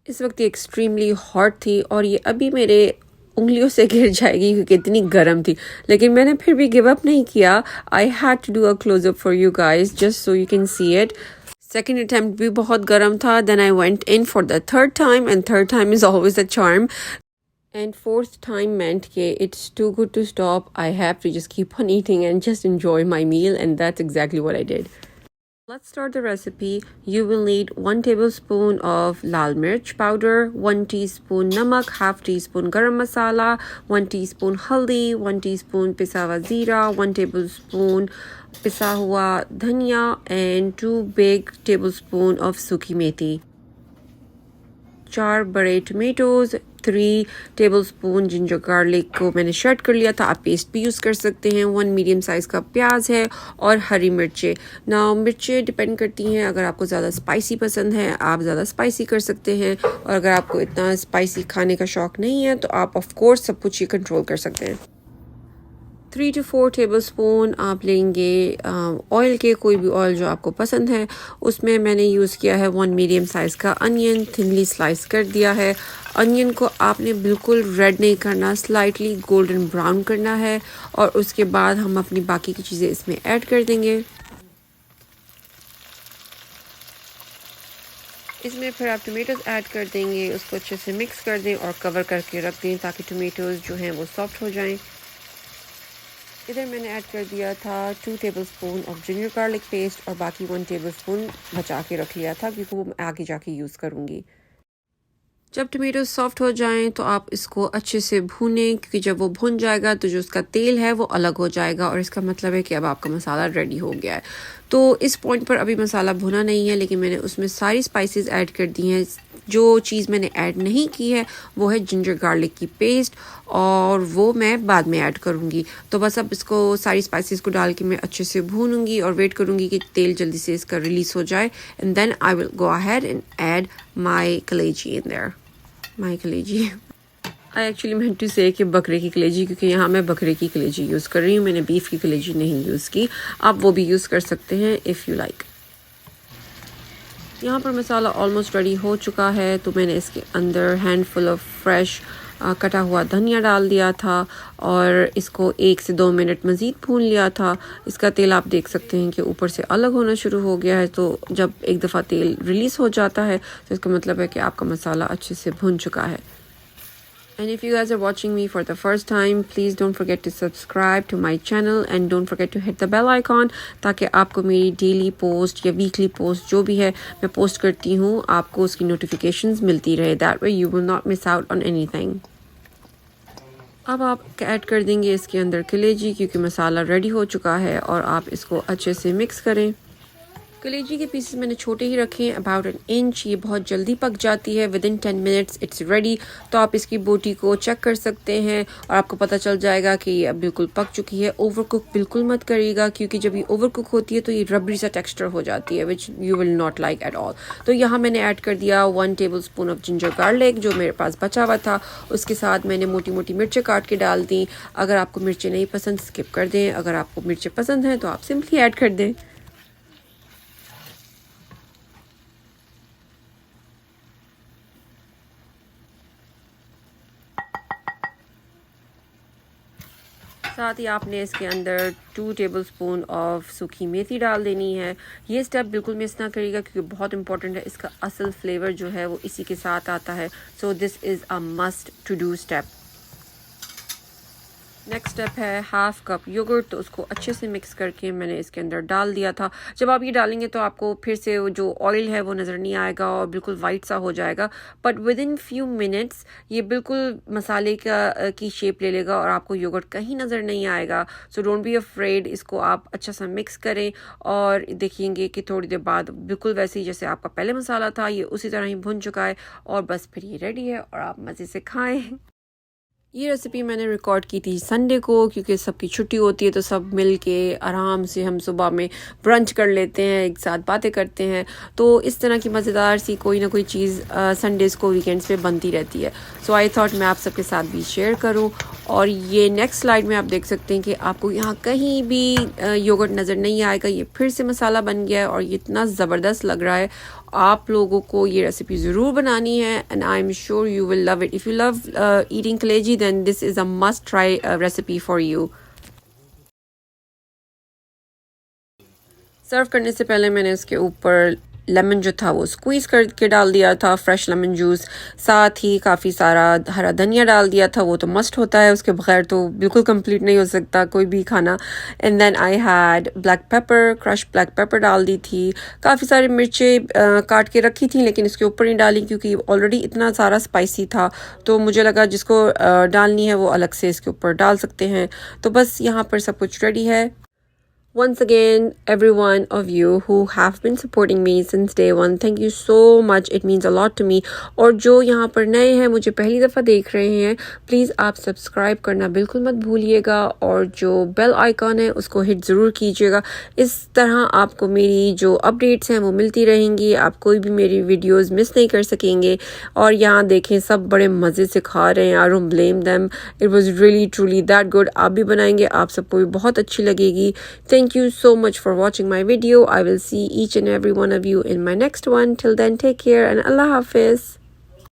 इस वक्त ये एक्सट्रीमली हॉट थी और ये अभी मेरे उंगलियों से गिर जाएगी क्योंकि इतनी गर्म थी, लेकिन मैंने फिर भी गिव अप नहीं किया. I had to do a closeup for you guys just so you can see it. Second attempt भी बहुत गर्म था. Then I went in for the third time and third time is always a charm. And fourth time meant that it's too good to stop. I have to just keep on eating and just enjoy my meal, and that's exactly what I did. Let's start the recipe. You will need 1 tablespoon of lal mirch powder, 1 teaspoon namak, half teaspoon garam masala, 1 teaspoon haldi, 1 teaspoon pisa hua zeera, 1 tablespoon pisa hua dhania, and 2 big tablespoon of सूखी मेथी. 4 बड़े tomatoes, 3 tablespoon ginger garlic को मैंने shirt कर लिया था, आप paste भी use कर सकते हैं. 1 मीडियम साइज़ का प्याज है और हरी मिर्चें. नाउ मिर्चें डिपेंड करती हैं, अगर आपको ज़्यादा स्पाइसी पसंद है आप ज़्यादा स्पाइसी कर सकते हैं, और अगर आपको इतना स्पाइसी खाने का शौक़ नहीं है तो आप ऑफ कोर्स सब कुछ ये कंट्रोल कर सकते हैं. 3 to 4 टेबलस्पून आप लेंगे ऑयल के, कोई भी ऑयल जो आपको पसंद है. उसमें मैंने यूज़ किया है 1 मीडियम साइज़ का अनियन, थिनली स्लाइस कर दिया है. अनियन को आपने बिल्कुल रेड नहीं करना, स्लाइटली गोल्डन ब्राउन करना है, और उसके बाद हम अपनी बाकी की चीज़ें इसमें ऐड कर देंगे. इसमें फिर आप टमेटोज़ ऐड कर देंगे, उसको अच्छे से मिक्स कर दें और कवर करके रख दें ताकि टमेटोज़ जो हैं वो सॉफ्ट हो जाएं. इधर मैंने ऐड कर दिया था 2 tablespoon of ginger garlic paste और बाकी 1 टेबलस्पून बचा के रख लिया था क्योंकि वो मैं आगे जाके यूज़ करूँगी. जब टमेटो सॉफ्ट हो जाएं तो आप इसको अच्छे से भूनें, क्योंकि जब वो भुन जाएगा तो जो उसका तेल है वो अलग हो जाएगा और इसका मतलब है कि अब आपका मसाला रेडी हो गया है. तो इस पॉइंट पर अभी मसाला भुना नहीं है, लेकिन मैंने उसमें सारी स्पाइसेस ऐड कर दी हैं. जो चीज़ मैंने ऐड नहीं की है वो है जिंजर गार्लिक की पेस्ट, और वो मैं बाद में ऐड करूँगी. तो बस अब इसको सारी स्पाइसेस को डाल के मैं अच्छे से भूनूंगी और वेट करूँगी कि तेल जल्दी से इसका रिलीज़ हो जाए. And then I will go ahead and add my kaleji in there. माई कलेजी, आई एक्चुअली मेंट टू से कि बकरे की कलेजी, क्योंकि यहाँ मैं बकरे की कलेजी यूज़ कर रही हूँ, मैंने बीफ की कलेजी नहीं यूज़ की. आप वो भी यूज़ कर सकते हैं इफ़ यू लाइक. यहाँ पर मसाला ऑलमोस्ट रेडी हो चुका है, तो मैंने इसके अंदर हैंडफुल ऑफ फ्रेश कटा हुआ धनिया डाल दिया था और इसको 1 से 2 मिनट मज़ीद भून लिया था. इसका तेल आप देख सकते हैं कि ऊपर से अलग होना शुरू हो गया है. तो जब एक दफ़ा तेल रिलीज़ हो जाता है तो इसका मतलब है कि आपका मसाला अच्छे से भुन चुका है. And if you guys are watching me for the first time, please don't forget to subscribe to my channel and don't forget to hit the bell icon ताकि आपको मेरी डेली पोस्ट या वीकली पोस्ट जो भी है मैं post करती हूँ आपको उसकी नोटिफिकेशंस मिलती रहे. That way you will not miss out on anything. अब आप ऐड कर देंगे इसके अंदर कलेजी, क्योंकि मसाला रेडी हो चुका है, और आप इसको अच्छे से मिक्स करें. कलेजी के पीसेस मैंने छोटे ही रखे हैं, अबाउट 1 इंच. ये बहुत जल्दी पक जाती है, with in 10 minutes it's ready. तो आप इसकी बोटी को चेक कर सकते हैं और आपको पता चल जाएगा कि ये अब बिल्कुल पक चुकी है. ओवर कुक बिल्कुल मत करिएगा, क्योंकि जब ये ओवर कुक होती है तो ये रबड़ी सा टेक्सचर हो जाती है, which you will not like at all. तो यहाँ मैंने ऐड कर दिया 1 table spoon of ginger garlic जो मेरे पास बचा हुआ था. उसके साथ मैंने मोटी मोटी मिर्चें काट के डाल दी. अगर आपको मिर्चें नहीं पसंद स्किप कर दें, अगर आपको मिर्चें पसंद हैं तो आप सिंपली ऐड कर दें. साथ ही आपने इसके अंदर 2 टेबलस्पून ऑफ सूखी मेथी डाल देनी है. ये स्टेप बिल्कुल मिस ना करिएगा क्योंकि बहुत इंपॉर्टेंट है. इसका असल फ्लेवर जो है वो इसी के साथ आता है. So this is a must to do step. Next step है 1/2 कप योगर्ट. तो उसको अच्छे से मिक्स करके मैंने इसके अंदर डाल दिया था. जब आप ये डालेंगे तो आपको फिर से जो ऑयल है वो नज़र नहीं आएगा और बिल्कुल वाइट सा हो जाएगा, but with in few minutes ये बिल्कुल मसाले की शेप ले लेगा और आपको योगर्ट कहीं नज़र नहीं आएगा. So don't be afraid. इसको आप अच्छा सा मिक्स करें और देखिएंगे कि थोड़ी देर बाद बिल्कुल वैसे ही जैसे आपका पहले मसाला था ये उसी तरह ही भुन चुका है, और बस फिर ये रेडी है और आप मज़े से खाएँ. ये रेसिपी मैंने रिकॉर्ड की थी संडे को, क्योंकि सबकी छुट्टी होती है तो सब मिल के आराम से हम सुबह में ब्रंच कर लेते हैं, एक साथ बातें करते हैं. तो इस तरह की मज़ेदार सी कोई ना कोई चीज़ संडेज़ को वीकेंड्स पे बनती रहती है. सो आई थॉट मैं आप सबके साथ भी शेयर करूं. और ये नेक्स्ट स्लाइड में आप देख सकते हैं कि आपको यहाँ कहीं भी योगर्ट नज़र नहीं आएगा. ये फिर से मसाला बन गया है और ये इतना ज़बरदस्त लग रहा है आप लोगों को ये रेसिपी ज़रूर बनानी है and I am sure you will love it. If you love eating kaleji then this is a must try recipe for you. Serve करने से पहले मैंने इसके ऊपर लेमन जो था वो स्क्वीज़ करके डाल दिया था, फ्रेश लेमन जूस. साथ ही काफ़ी सारा हरा धनिया डाल दिया था, वो तो मस्ट होता है, उसके बगैर तो बिल्कुल कंप्लीट नहीं हो सकता कोई भी खाना. And then I had black pepper, crush black pepper डाल दी थी. काफ़ी सारी मिर्चें काट के रखी थी लेकिन इसके ऊपर नहीं डाली क्योंकि ऑलरेडी इतना सारा स्पाइसी था. तो मुझे लगा जिसको डालनी है वो अलग से इसके ऊपर डाल सकते हैं. तो बस यहाँ पर सब कुछ रेडी है. Once again, every one of you who have been supporting me since day one, thank you so much. It means a lot to me. और जो यहाँ पर नए हैं, मुझे पहली दफ़ा देख रहे हैं, प्लीज़ आप सब्सक्राइब करना बिल्कुल मत भूलिएगा और जो बेल आइकॉन है उसको हिट ज़रूर कीजिएगा. इस तरह आपको मेरी जो अपडेट्स हैं वो मिलती रहेंगी. आप कोई भी मेरी वीडियोस मिस नहीं कर सकेंगे. और यहाँ देखें सब बड़े मज़े से खा रहे हैं. I don't blame them. It was really truly that good. आप भी बनाएंगे, आप सबको भी बहुत अच्छी लगेगी. Thank you so much for watching my video. I will see each and every one of you in my next one. Till then, take care and Allah Hafiz.